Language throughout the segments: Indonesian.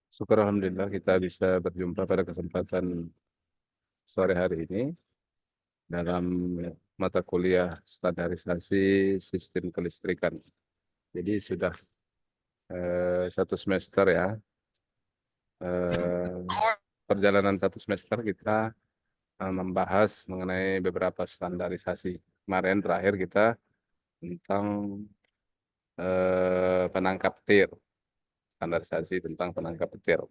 Syukur Alhamdulillah kita bisa berjumpa pada kesempatan sore hari ini dalam mata kuliah standarisasi sistem kelistrikan. Jadi sudah satu semester ya, eh, perjalanan satu semester kita membahas mengenai beberapa standarisasi. Kemarin terakhir kita tentang penangkap petir, standarisasi tentang penangkap petir.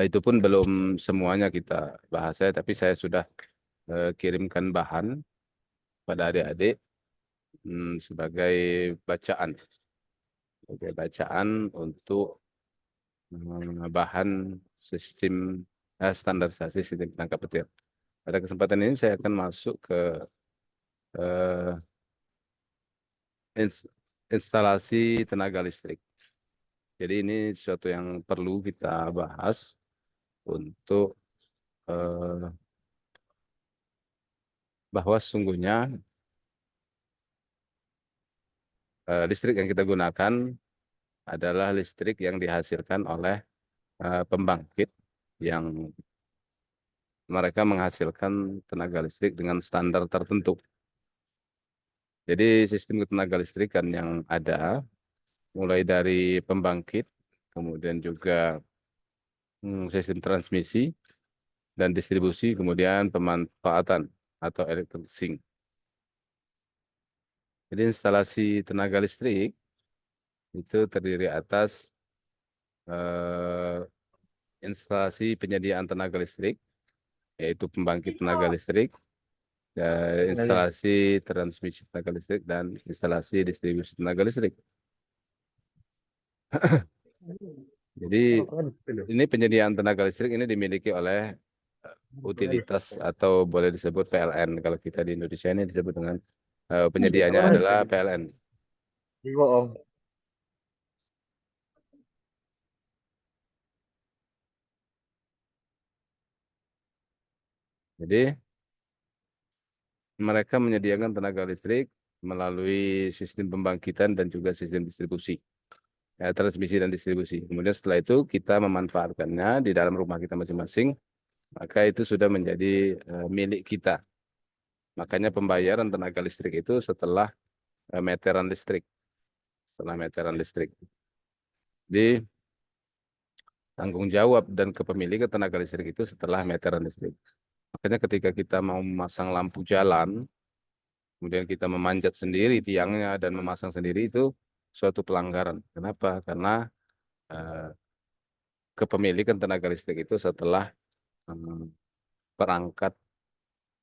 Itu pun belum semuanya kita bahas ya, tapi saya sudah kirimkan bahan pada adik-adik sebagai bacaan, untuk bahan sistem standarisasi sistem penangkap petir. Pada kesempatan ini saya akan masuk ke eh, instalasi tenaga listrik. Jadi ini sesuatu yang perlu kita bahas untuk eh, bahwa sesungguhnya listrik yang kita gunakan adalah listrik yang dihasilkan oleh pembangkit yang mereka menghasilkan tenaga listrik dengan standar tertentu. Jadi sistem ketenaga listrikan yang ada mulai dari pembangkit, kemudian juga sistem transmisi dan distribusi, kemudian pemanfaatan atau electric sink. Jadi instalasi tenaga listrik itu terdiri atas eh, instalasi penyediaan tenaga listrik, yaitu pembangkit tenaga listrik, instalasi transmisi tenaga listrik, dan instalasi distribusi tenaga listrik. Jadi ini penyediaan tenaga listrik ini dimiliki oleh utilitas atau boleh disebut PLN. Kalau kita di Indonesia ini disebut dengan penyediaannya adalah PLN. Jadi mereka menyediakan tenaga listrik melalui sistem pembangkitan dan juga sistem distribusi, ya, transmisi dan distribusi. Kemudian setelah itu kita memanfaatkannya di dalam rumah kita masing-masing, maka itu sudah menjadi milik kita. Makanya pembayaran tenaga listrik itu setelah meteran listrik, setelah meteran listrik. Jadi tanggung jawab dan kepemilikan tenaga listrik itu setelah meteran listrik. Makanya ketika kita mau memasang lampu jalan, kemudian kita memanjat sendiri tiangnya dan memasang sendiri, itu suatu pelanggaran. Kenapa? Karena eh, kepemilikan tenaga listrik itu setelah eh, perangkat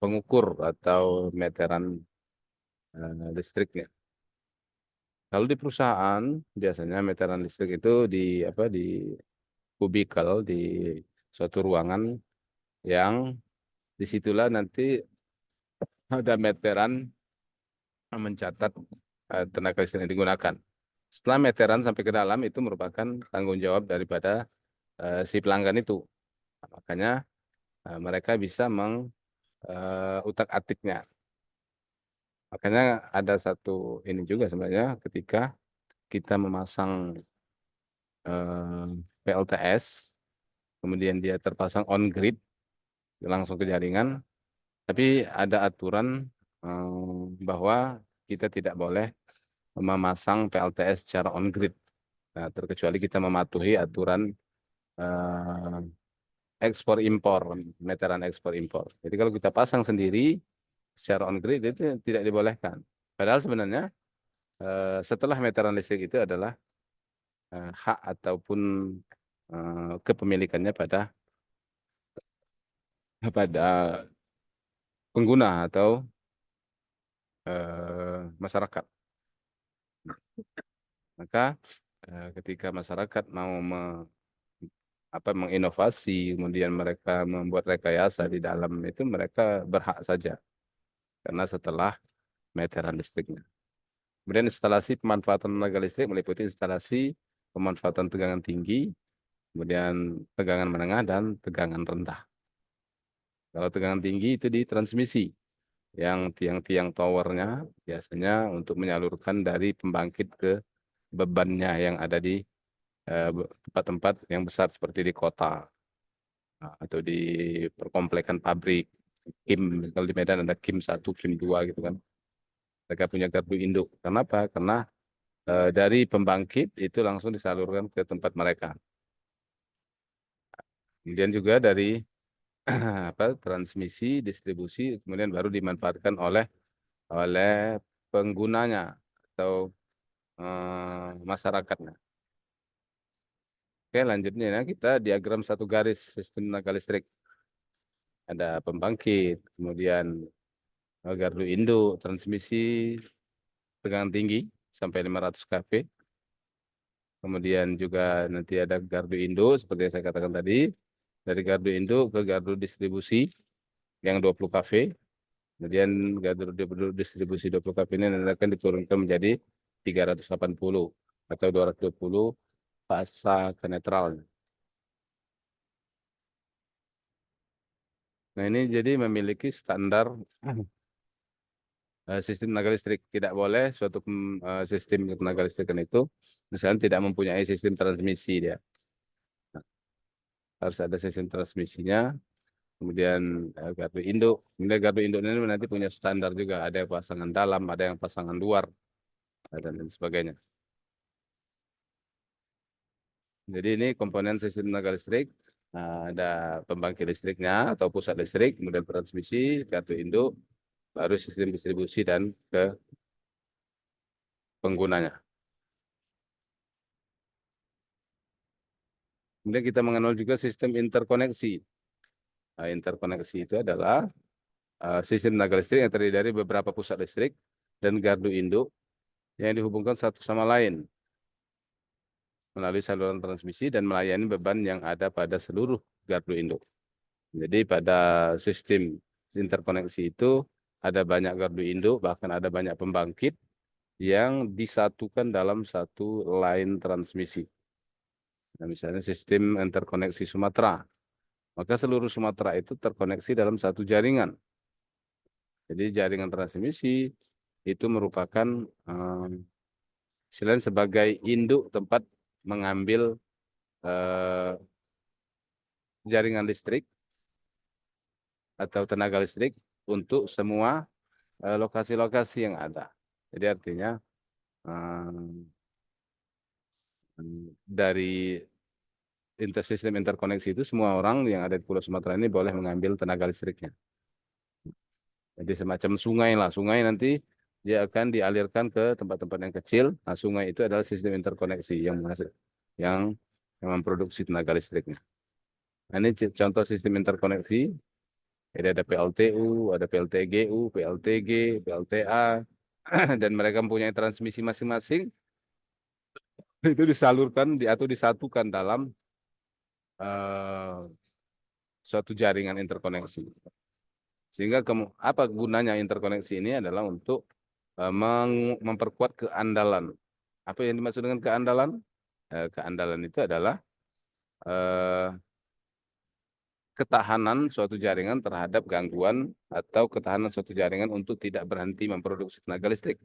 pengukur atau meteran listriknya. Kalau di perusahaan biasanya meteran listrik itu di apa di kubikel, di suatu ruangan yang disitulah nanti ada meteran mencatat tenaga listrik yang digunakan. Setelah meteran sampai ke dalam itu merupakan tanggung jawab daripada si pelanggan itu. Nah, makanya mereka bisa mengutak-atiknya. Makanya ada satu ini juga sebenarnya ketika kita memasang PLTS, kemudian dia terpasang on grid langsung ke jaringan, tapi ada aturan bahwa kita tidak boleh memasang PLTS secara on grid. Nah, terkecuali kita mematuhi aturan eh, ekspor impor, meteran ekspor impor. Jadi kalau kita pasang sendiri secara on grid itu tidak dibolehkan. Padahal sebenarnya setelah meteran listrik itu adalah hak ataupun kepemilikannya pada pengguna atau masyarakat. Maka ketika masyarakat mau menginovasi, kemudian mereka membuat rekayasa di dalam itu, mereka berhak saja karena setelah meteran listriknya. Kemudian instalasi pemanfaatan tenaga listrik meliputi instalasi pemanfaatan tegangan tinggi, kemudian tegangan menengah, dan tegangan rendah. Kalau tegangan tinggi itu di transmisi, yang tiang-tiang towernya biasanya untuk menyalurkan dari pembangkit ke bebannya yang ada di tempat-tempat yang besar seperti di kota atau di perkomplekan pabrik. Kim, kalau di Medan ada Kim 1, Kim 2 gitu kan. Mereka punya gardu induk. Kenapa? Karena dari pembangkit itu langsung disalurkan ke tempat mereka. Kemudian juga dari transmisi, distribusi, kemudian baru dimanfaatkan oleh penggunanya atau masyarakatnya. Oke, lanjutnya ya, kita diagram satu garis sistem tenaga listrik. Ada pembangkit, kemudian gardu induk, transmisi tegangan tinggi sampai 500 kV. Kemudian juga nanti ada gardu induk seperti yang saya katakan tadi. Dari gardu induk ke gardu distribusi yang 20 kV. Kemudian gardu distribusi 20 kV ini nanti akan diturunkan menjadi 380 atau 220 fasa ke netral. Nah, ini jadi memiliki standar sistem tenaga listrik. Tidak boleh suatu sistem tenaga listrikan itu misalnya tidak mempunyai sistem transmisi dia. Harus ada sistem transmisinya, kemudian gardu induk. Kemudian gardu induk ini nanti punya standar juga. Ada yang pasangan dalam, ada yang pasangan luar, dan lain sebagainya. Jadi ini komponen sistem tenaga listrik. Nah, ada pembangkit listriknya atau pusat listrik, kemudian transmisi, gardu induk, baru sistem distribusi dan ke penggunanya. Kemudian kita mengenal juga sistem interkoneksi. Nah, interkoneksi itu adalah sistem tenaga listrik yang terdiri dari beberapa pusat listrik dan gardu induk yang dihubungkan satu sama lain melalui saluran transmisi dan melayani beban yang ada pada seluruh gardu induk. Jadi pada sistem interkoneksi itu ada banyak gardu induk, bahkan ada banyak pembangkit yang disatukan dalam satu line transmisi. Nah, misalnya sistem interkoneksi Sumatera, maka seluruh Sumatera itu terkoneksi dalam satu jaringan. Jadi jaringan transmisi itu merupakan selain sebagai induk tempat mengambil jaringan listrik atau tenaga listrik untuk semua lokasi-lokasi yang ada. Jadi artinya dari sistem interkoneksi itu semua orang yang ada di Pulau Sumatera ini boleh mengambil tenaga listriknya. Jadi semacam sungai lah. Sungai nanti dia akan dialirkan ke tempat-tempat yang kecil. Nah, sungai itu adalah sistem interkoneksi yang memproduksi tenaga listriknya. Nah, ini contoh sistem interkoneksi. Jadi ada PLTU, ada PLTGU, PLTG, PLTA, dan mereka mempunyai transmisi masing-masing. Itu disalurkan atau disatukan dalam suatu jaringan interkoneksi. Sehingga apa gunanya interkoneksi ini adalah untuk memperkuat keandalan. Apa yang dimaksud dengan keandalan? Keandalan itu adalah ketahanan suatu jaringan terhadap gangguan atau ketahanan suatu jaringan untuk tidak berhenti memproduksi tenaga listrik.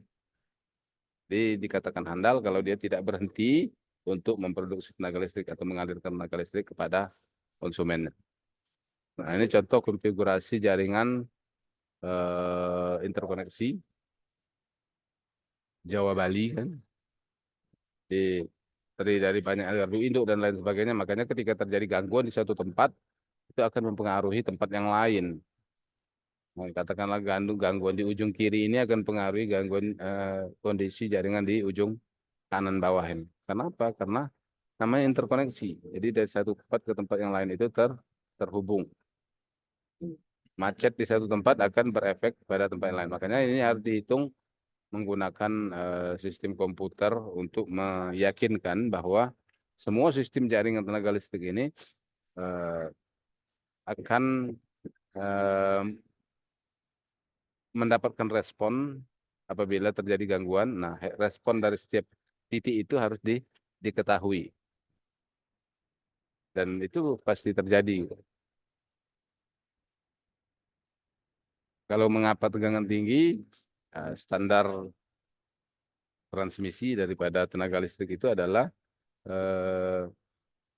Jadi dikatakan handal kalau dia tidak berhenti untuk memproduksi tenaga listrik atau mengalirkan tenaga listrik kepada konsumennya. Nah, ini contoh konfigurasi jaringan interkoneksi Jawa Bali kan. Terdiri dari banyak gardu induk dan lain sebagainya. Makanya ketika terjadi gangguan di suatu tempat, itu akan mempengaruhi tempat yang lain. Nah, katakanlah gangguan di ujung kiri ini akan mempengaruhi gangguan kondisi jaringan di ujung kanan bawah ini. Kenapa? Karena namanya interkoneksi. Jadi dari satu tempat ke tempat yang lain itu terhubung. Macet di satu tempat akan berefek pada tempat yang lain. Makanya ini harus dihitung menggunakan sistem komputer untuk meyakinkan bahwa semua sistem jaringan tenaga listrik ini akan mendapatkan respon apabila terjadi gangguan. Nah, respon dari setiap titik itu harus diketahui. Dan itu pasti terjadi. Kalau mengapa tegangan tinggi, standar transmisi daripada tenaga listrik itu adalah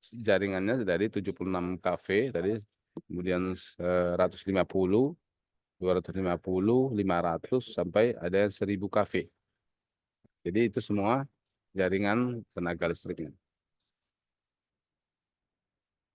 jaringannya dari 76 kV tadi, kemudian 150, 250, 500 sampai ada yang 1000 kV. Jadi itu semua jaringan tenaga listriknya.